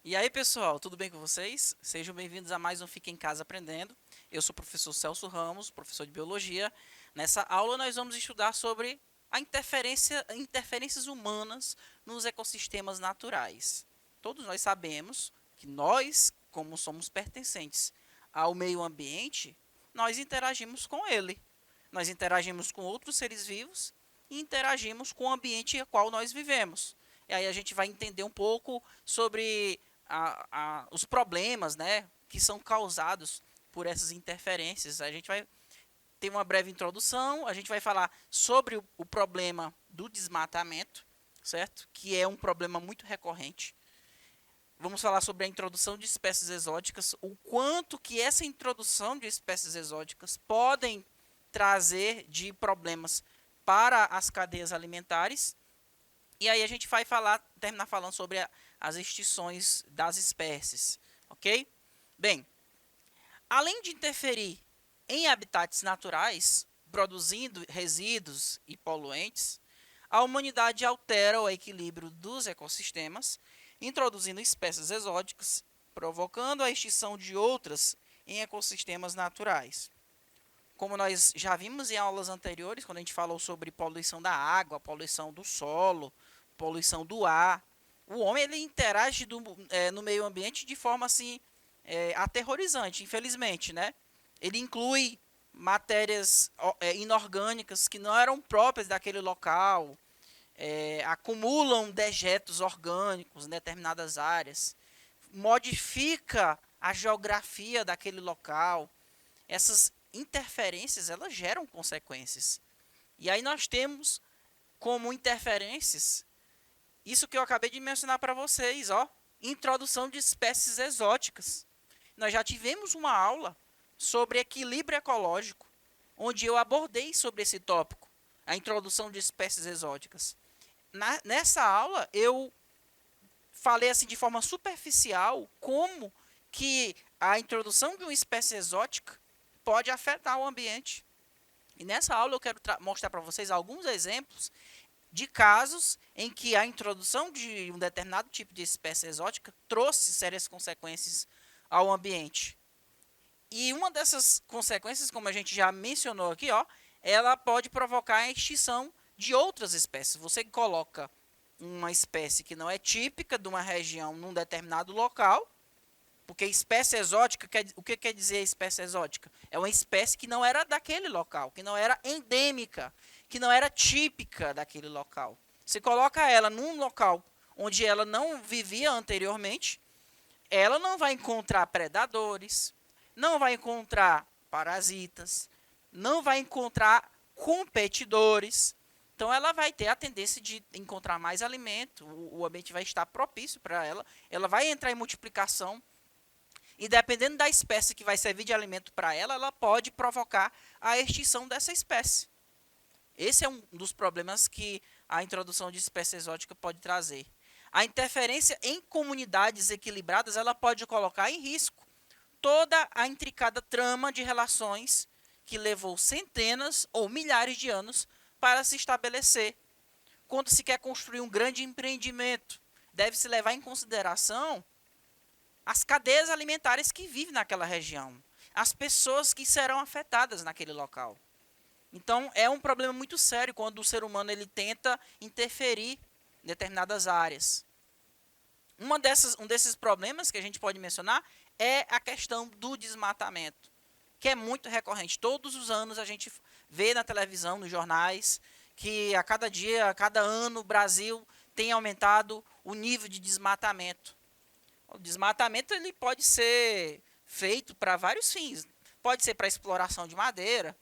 E aí, pessoal, tudo bem com vocês? Sejam bem-vindos a mais um Fica em Casa Aprendendo. Eu sou o professor Celso Ramos, professor de Biologia. Nessa aula nós vamos estudar sobre interferências humanas nos ecossistemas naturais. Todos nós sabemos que nós, como somos pertencentes ao meio ambiente, nós interagimos com ele. Nós interagimos com outros seres vivos e interagimos com o ambiente em qual nós vivemos. E aí a gente vai entender um pouco sobre os problemas, né, que são causados por essas interferências. A gente vai ter uma breve introdução, a gente vai falar sobre o problema do desmatamento, certo? Que é um problema muito recorrente. Vamos falar sobre a introdução de espécies exóticas, o quanto que essa introdução de espécies exóticas podem trazer de problemas para as cadeias alimentares. E aí a gente vai terminar falando sobre as extinções das espécies, ok? Bem, além de interferir em habitats naturais, produzindo resíduos e poluentes, a humanidade altera o equilíbrio dos ecossistemas, introduzindo espécies exóticas, provocando a extinção de outras em ecossistemas naturais. Como nós já vimos em aulas anteriores, quando a gente falou sobre poluição da água, poluição do solo, poluição do ar, o homem ele interage no meio ambiente de forma assim aterrorizante, infelizmente, né? Ele inclui matérias inorgânicas que não eram próprias daquele local, acumulam dejetos orgânicos em determinadas áreas, modifica a geografia daquele local. Essas interferências elas geram consequências. E aí nós temos como interferências isso que eu acabei de mencionar para vocês, ó, introdução de espécies exóticas. Nós já tivemos uma aula sobre equilíbrio ecológico, onde eu abordei sobre esse tópico, a introdução de espécies exóticas. Nessa aula, eu falei assim de forma superficial como que a introdução de uma espécie exótica pode afetar o ambiente. E nessa aula eu quero mostrar para vocês alguns exemplos de casos em que a introdução de um determinado tipo de espécie exótica trouxe sérias consequências ao ambiente. E uma dessas consequências, como a gente já mencionou aqui, ó, ela pode provocar a extinção de outras espécies. Você coloca uma espécie que não é típica de uma região num determinado local, porque espécie exótica, o que quer dizer espécie exótica? É uma espécie que não era daquele local, que não era endêmica, que não era típica daquele local. Você coloca ela num local onde ela não vivia anteriormente, ela não vai encontrar predadores, não vai encontrar parasitas, não vai encontrar competidores. Então ela vai ter a tendência de encontrar mais alimento, o ambiente vai estar propício para ela vai entrar em multiplicação. E dependendo da espécie que vai servir de alimento para ela, ela pode provocar a extinção dessa espécie. Esse é um dos problemas que a introdução de espécie exótica pode trazer. A interferência em comunidades equilibradas, ela pode colocar em risco toda a intricada trama de relações que levou centenas ou milhares de anos para se estabelecer. Quando se quer construir um grande empreendimento, deve-se levar em consideração as cadeias alimentares que vivem naquela região, as pessoas que serão afetadas naquele local. Então, é um problema muito sério quando o ser humano ele tenta interferir em determinadas áreas. Um desses problemas que a gente pode mencionar é a questão do desmatamento, que é muito recorrente. Todos os anos a gente vê na televisão, nos jornais, que a cada dia, a cada ano, o Brasil tem aumentado o nível de desmatamento. O desmatamento ele pode ser feito para vários fins. Pode ser para exploração de madeira,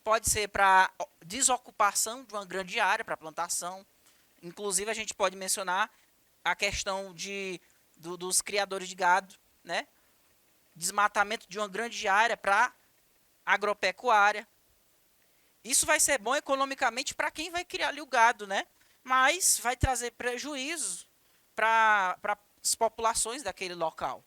pode ser para desocupação de uma grande área, para plantação. Inclusive, a gente pode mencionar a questão dos criadores de gado, né? Desmatamento de uma grande área para agropecuária. Isso vai ser bom economicamente para quem vai criar ali o gado, né? Mas vai trazer prejuízos para as populações daquele local.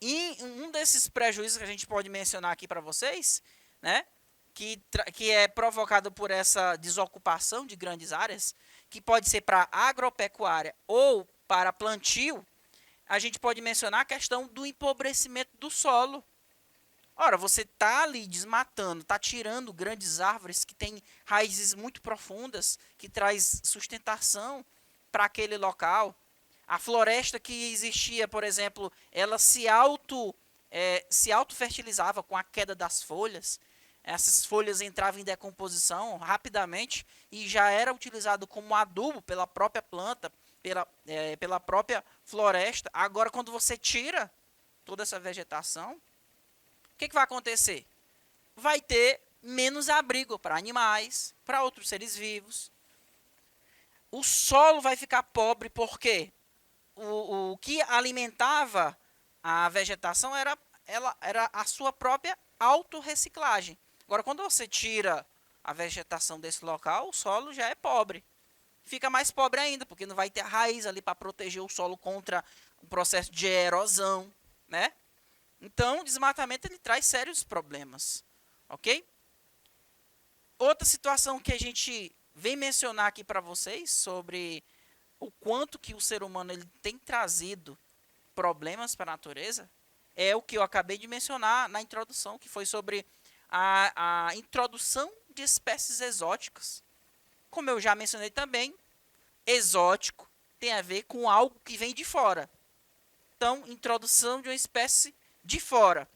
E um desses prejuízos que a gente pode mencionar aqui para vocês, né, que é provocado por essa desocupação de grandes áreas, que pode ser para agropecuária ou para plantio, a gente pode mencionar a questão do empobrecimento do solo. Ora, você está ali desmatando, está tirando grandes árvores que têm raízes muito profundas, que traz sustentação para aquele local. A floresta que existia, por exemplo, ela se auto-fertilizava com a queda das folhas. Essas folhas entravam em decomposição rapidamente e já era utilizado como adubo pela própria planta, pela própria floresta. Agora, quando você tira toda essa vegetação, o que vai acontecer? Vai ter menos abrigo para animais, para outros seres vivos. O solo vai ficar pobre porque o que alimentava a vegetação era a sua própria autorreciclagem. Agora, quando você tira a vegetação desse local, o solo já é pobre. Fica mais pobre ainda, porque não vai ter raiz ali para proteger o solo contra o processo de erosão, né? Então, o desmatamento ele traz sérios problemas, ok? Outra situação que a gente vem mencionar aqui para vocês sobre o quanto que o ser humano ele tem trazido problemas para a natureza é o que eu acabei de mencionar na introdução, que foi sobre a introdução de espécies exóticas. Como eu já mencionei também, exótico tem a ver com algo que vem de fora. Então, introdução de uma espécie de fora.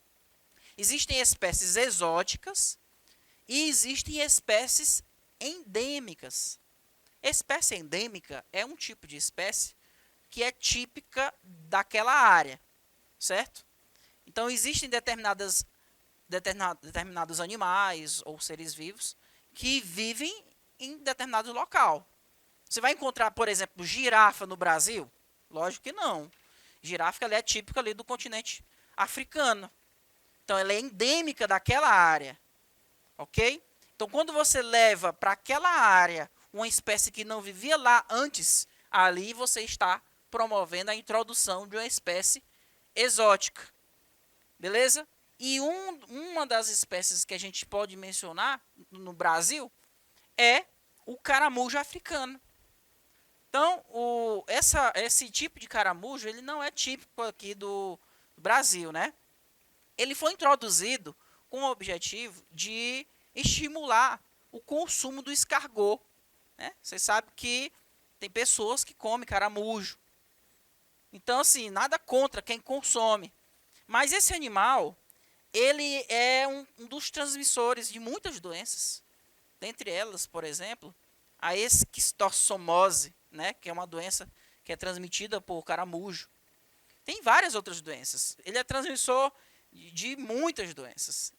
Existem espécies exóticas e existem espécies endêmicas. Espécie endêmica é um tipo de espécie que é típica daquela área, certo? Então, existem determinados animais ou seres vivos que vivem em determinado local. Você vai encontrar, por exemplo, girafa no Brasil? Lógico que não. Girafa ela é típica ali do continente africano. Então, ela é endêmica daquela área, ok? Então, quando você leva para aquela área uma espécie que não vivia lá antes, ali você está promovendo a introdução de uma espécie exótica, beleza? E uma das espécies que a gente pode mencionar no Brasil é o caramujo africano. Então, esse tipo de caramujo ele não é típico aqui do Brasil, né? Ele foi introduzido com o objetivo de estimular o consumo do escargot. Né? Você sabe que tem pessoas que comem caramujo. Então, assim, nada contra quem consome. Mas esse animal, ele é um dos transmissores de muitas doenças. Dentre elas, por exemplo, a esquistossomose, né? Que é uma doença que é transmitida por caramujo. Tem várias outras doenças. Ele é transmissor de muitas doenças.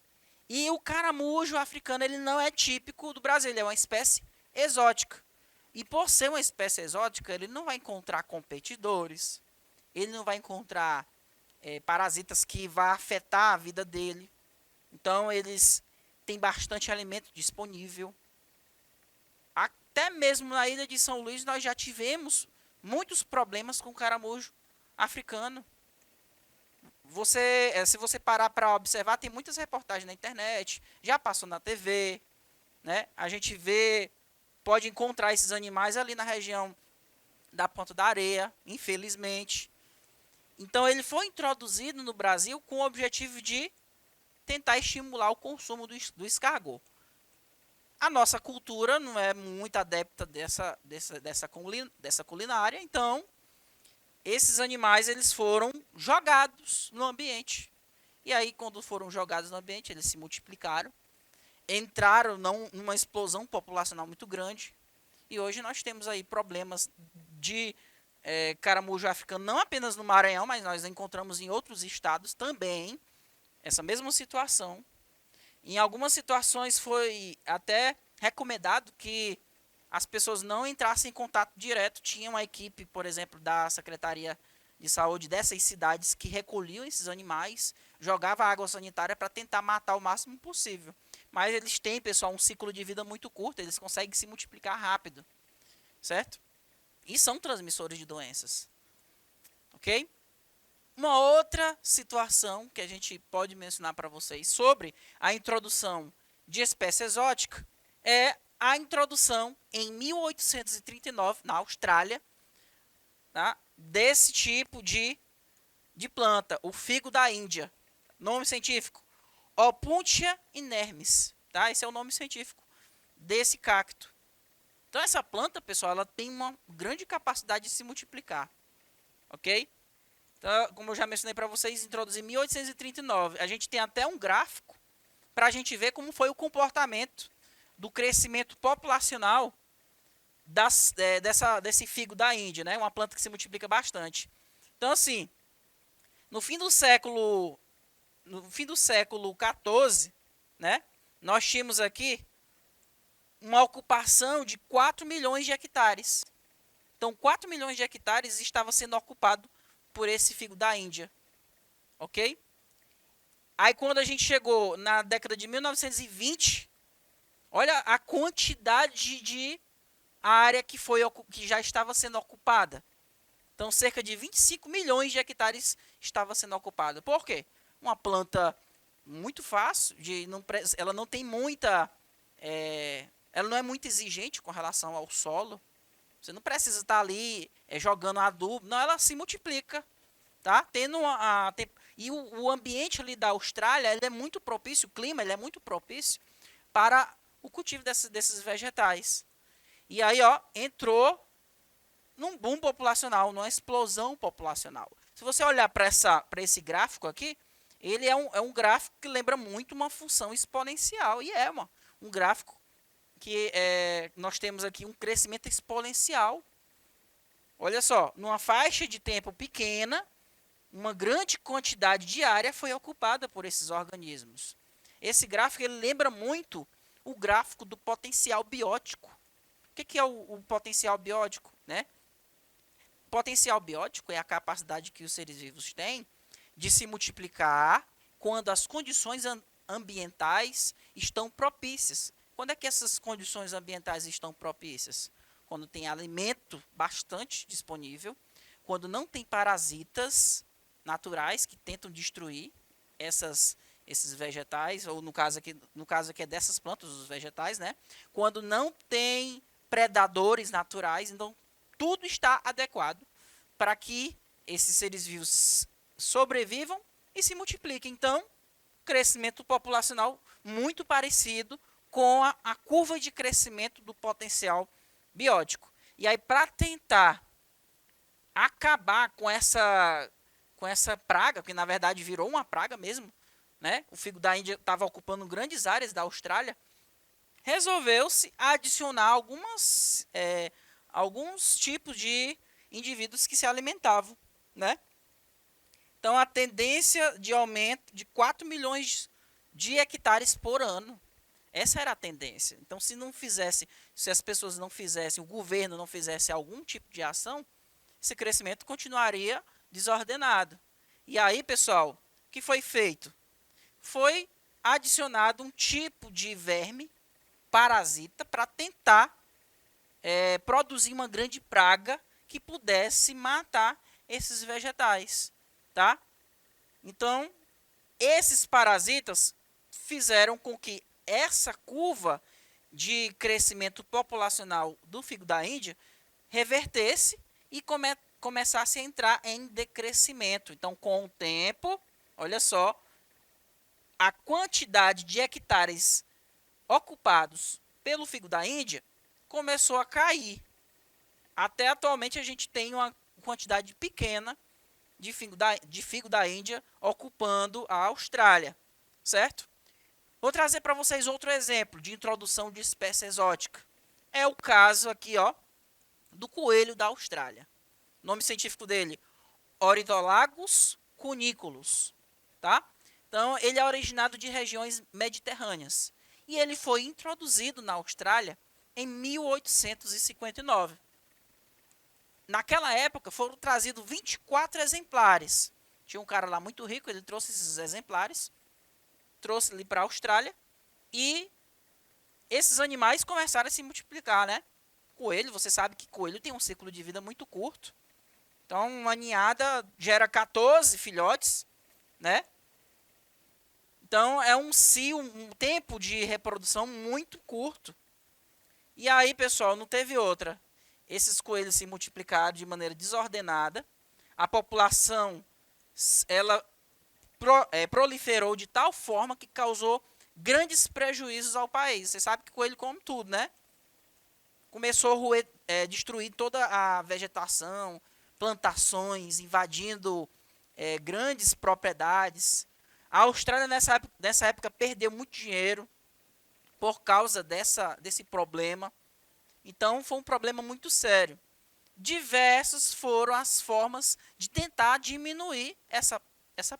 E o caramujo africano ele não é típico do Brasil, ele é uma espécie exótica. E por ser uma espécie exótica, ele não vai encontrar competidores, ele não vai encontrar parasitas que vão afetar a vida dele. Então, eles têm bastante alimento disponível. Até mesmo na ilha de São Luís, nós já tivemos muitos problemas com o caramujo africano. Se você parar para observar, tem muitas reportagens na internet, já passou na TV, né? A gente pode encontrar esses animais ali na região da Ponta da Areia, infelizmente. Então ele foi introduzido no Brasil com o objetivo de tentar estimular o consumo do escargot. A nossa cultura não é muito adepta dessa culinária, então esses animais eles foram jogados no ambiente. E aí, quando foram jogados no ambiente, eles se multiplicaram, entraram numa explosão populacional muito grande. E hoje nós temos aí problemas de caramujo africano, não apenas no Maranhão, mas nós encontramos em outros estados também essa mesma situação. Em algumas situações foi até recomendado que as pessoas não entrassem em contato direto. Tinha uma equipe, por exemplo, da Secretaria de Saúde dessas cidades que recolhiam esses animais, jogava água sanitária para tentar matar o máximo possível. Mas eles têm, pessoal, um ciclo de vida muito curto, eles conseguem se multiplicar rápido, certo? E são transmissores de doenças, ok? Uma outra situação que a gente pode mencionar para vocês sobre a introdução de espécie exótica é a introdução em 1839 na Austrália, tá, desse tipo de planta, o figo da Índia. Nome científico: Opuntia inermis. Tá? Esse é o nome científico desse cacto. Então essa planta, pessoal, ela tem uma grande capacidade de se multiplicar. Ok? Então, como eu já mencionei para vocês, introduzi em 1839. A gente tem até um gráfico para a gente ver como foi o comportamento do crescimento populacional desse figo da Índia, né? Uma planta que se multiplica bastante. Então, assim, no fim do século XIV, né? Nós tínhamos aqui uma ocupação de 4 milhões de hectares. Então, 4 milhões de hectares estava sendo ocupado por esse figo da Índia. Ok? Aí, quando a gente chegou na década de 1920, olha a quantidade de área que já estava sendo ocupada. Então, cerca de 25 milhões de hectares estava sendo ocupada. Por quê? Uma planta muito fácil, ela não tem muita... ela não é muito exigente com relação ao solo. Você não precisa estar ali jogando adubo. Não, ela se multiplica. Tá? E o ambiente ali da Austrália ele é muito propício, o clima ele é muito propício para o cultivo desses vegetais. E aí, ó, entrou num boom populacional, numa explosão populacional. Se você olhar para esse gráfico aqui, ele é um gráfico que lembra muito uma função exponencial. E é um gráfico que nós temos aqui um crescimento exponencial. Olha só, numa faixa de tempo pequena, uma grande quantidade de área foi ocupada por esses organismos. Esse gráfico ele lembra muito o gráfico do potencial biótico. O que é o potencial biótico? Né? Potencial biótico é a capacidade que os seres vivos têm de se multiplicar quando as condições ambientais estão propícias. Quando é que essas condições ambientais estão propícias? Quando tem alimento bastante disponível, quando não tem parasitas naturais que tentam destruir esses vegetais, ou no caso aqui é dessas plantas, os vegetais, né? Quando não tem predadores naturais, então tudo está adequado para que esses seres vivos sobrevivam e se multipliquem. Então, crescimento populacional muito parecido com a curva de crescimento do potencial biótico. E aí, para tentar acabar com essa praga, que na verdade virou uma praga mesmo, né? O figo da Índia estava ocupando grandes áreas da Austrália. Resolveu-se adicionar alguns tipos de indivíduos que se alimentavam, né? Então, a tendência de aumento de 4 milhões de hectares por ano. Essa era a tendência. Então, se as pessoas não fizessem, o governo não fizesse algum tipo de ação, esse crescimento continuaria desordenado. E aí, pessoal, o que foi feito? Foi adicionado um tipo de verme parasita para tentar produzir uma grande praga que pudesse matar esses vegetais, tá? Então, esses parasitas fizeram com que essa curva de crescimento populacional do figo da Índia revertesse e começasse a entrar em decrescimento. Então, com o tempo, olha só, a quantidade de hectares ocupados pelo figo da Índia começou a cair. Até atualmente a gente tem uma quantidade pequena de figo da Índia ocupando a Austrália, certo? Vou trazer para vocês outro exemplo de introdução de espécie exótica. É o caso aqui, ó, do coelho da Austrália. O nome científico dele, Ornitholagus cuniculus, tá? Então, ele é originado de regiões mediterrâneas. E ele foi introduzido na Austrália em 1859. Naquela época, foram trazidos 24 exemplares. Tinha um cara lá muito rico, ele trouxe esses exemplares, trouxe ali para a Austrália, e esses animais começaram a se multiplicar, né? Coelho, você sabe que coelho tem um ciclo de vida muito curto. Então, uma ninhada gera 14 filhotes, né? Então, é um tempo de reprodução muito curto. E aí, pessoal, não teve outra. Esses coelhos se multiplicaram de maneira desordenada. A população, ela proliferou de tal forma que causou grandes prejuízos ao país. Você sabe que coelho come tudo, né? Começou a roer, destruir toda a vegetação, plantações, invadindo grandes propriedades. A Austrália, nessa época, perdeu muito dinheiro por causa desse problema. Então, foi um problema muito sério. Diversas foram as formas de tentar diminuir essa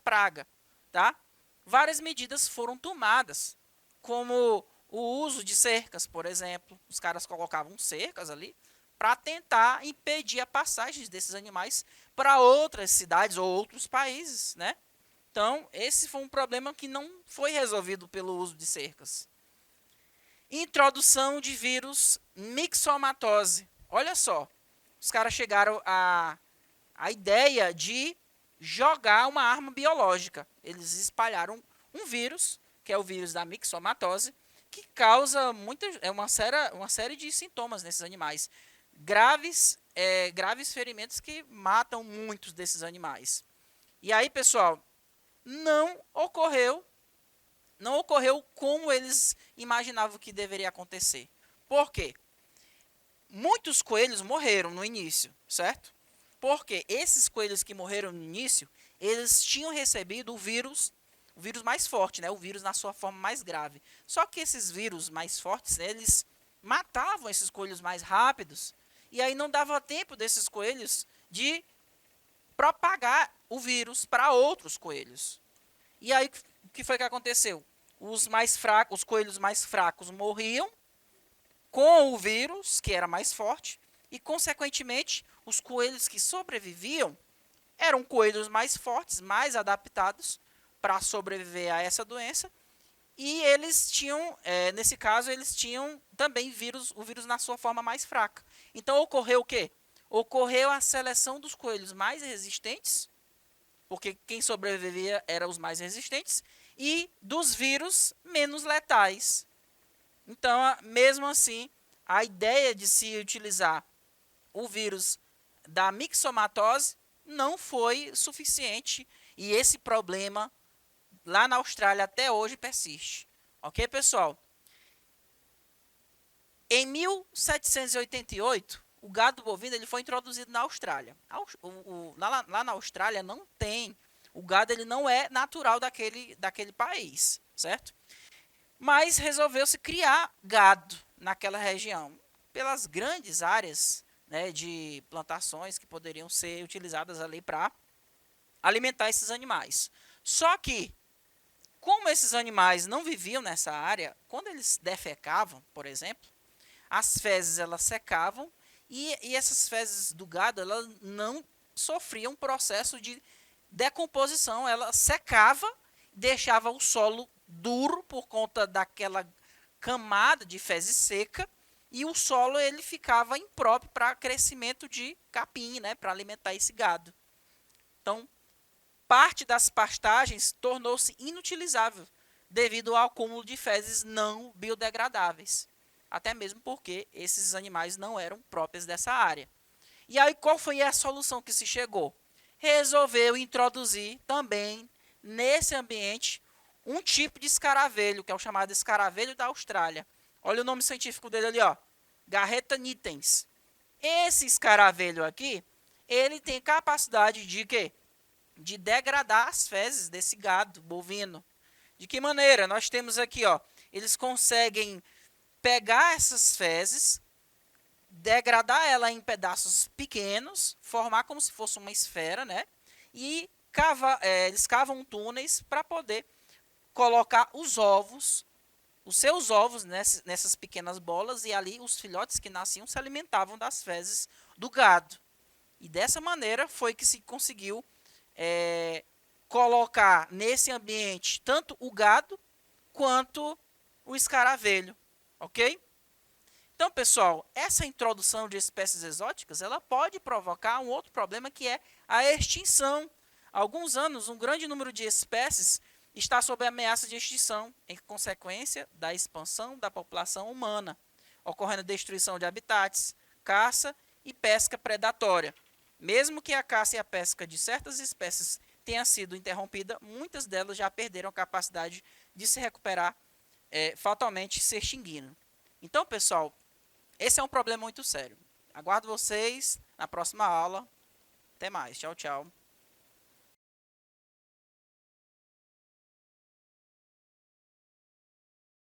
praga. Tá? Várias medidas foram tomadas, como o uso de cercas, por exemplo. Os caras colocavam cercas ali para tentar impedir a passagem desses animais para outras cidades ou outros países, né? Então, esse foi um problema que não foi resolvido pelo uso de cercas. Introdução de vírus mixomatose. Olha só, os caras chegaram a ideia de jogar uma arma biológica. Eles espalharam um vírus, que é o vírus da mixomatose, que causa uma série de sintomas nesses animais. Graves ferimentos que matam muitos desses animais. E aí, pessoal, não ocorreu como eles imaginavam que deveria acontecer. Por quê? Muitos coelhos morreram no início, certo? Porque esses coelhos que morreram no início, eles tinham recebido o vírus mais forte, né? O vírus na sua forma mais grave. Só que esses vírus mais fortes, eles matavam esses coelhos mais rápidos, e aí não dava tempo desses coelhos de propagar o vírus para outros coelhos. E aí, o que foi que aconteceu? Os coelhos mais fracos morriam com o vírus, que era mais forte, e, consequentemente, os coelhos que sobreviviam eram coelhos mais fortes, mais adaptados para sobreviver a essa doença, e eles tinham, nesse caso, eles tinham também o vírus na sua forma mais fraca. Então, ocorreu o quê? Ocorreu a seleção dos coelhos mais resistentes, porque quem sobrevivia eram os mais resistentes, e dos vírus menos letais. Então, mesmo assim, a ideia de se utilizar o vírus da mixomatose não foi suficiente, e esse problema lá na Austrália até hoje persiste. Ok, pessoal? Em 1788, o gado bovino ele foi introduzido na Austrália. Lá na Austrália não tem, o gado ele não é natural daquele país, certo? Mas resolveu-se criar gado naquela região, pelas grandes áreas, né, de plantações que poderiam ser utilizadas ali para alimentar esses animais. Só que, como esses animais não viviam nessa área, quando eles defecavam, por exemplo, as fezes elas secavam, e essas fezes do gado elas não sofriam um processo de decomposição, ela secava, deixava o solo duro por conta daquela camada de fezes seca, e o solo ele ficava impróprio para crescimento de capim, né, para alimentar esse gado. Então, parte das pastagens tornou-se inutilizável devido ao acúmulo de fezes não biodegradáveis, até mesmo porque esses animais não eram próprios dessa área. E aí, qual foi a solução que se chegou? Resolveu introduzir também nesse ambiente um tipo de escaravelho, que é o chamado escaravelho da Austrália. Olha o nome científico dele ali, ó. Garreta nitens. Esse escaravelho aqui, ele tem capacidade de quê? De degradar as fezes desse gado bovino. De que maneira? Nós temos aqui, ó, eles conseguem pegar essas fezes, degradar ela em pedaços pequenos, formar como se fosse uma esfera, né? E eles cavam túneis para poder colocar os seus ovos nessas pequenas bolas, e ali os filhotes que nasciam se alimentavam das fezes do gado. E dessa maneira foi que se conseguiu colocar nesse ambiente tanto o gado quanto o escaravelho, ok? Então, pessoal, essa introdução de espécies exóticas, ela pode provocar um outro problema que é a extinção. Há alguns anos, um grande número de espécies está sob ameaça de extinção, em consequência da expansão da população humana, ocorrendo destruição de habitats, caça e pesca predatória. Mesmo que a caça e a pesca de certas espécies tenha sido interrompida, muitas delas já perderam a capacidade de se recuperar, fatalmente se extinguindo. Então, pessoal, esse é um problema muito sério. Aguardo vocês na próxima aula. Até mais. Tchau, tchau.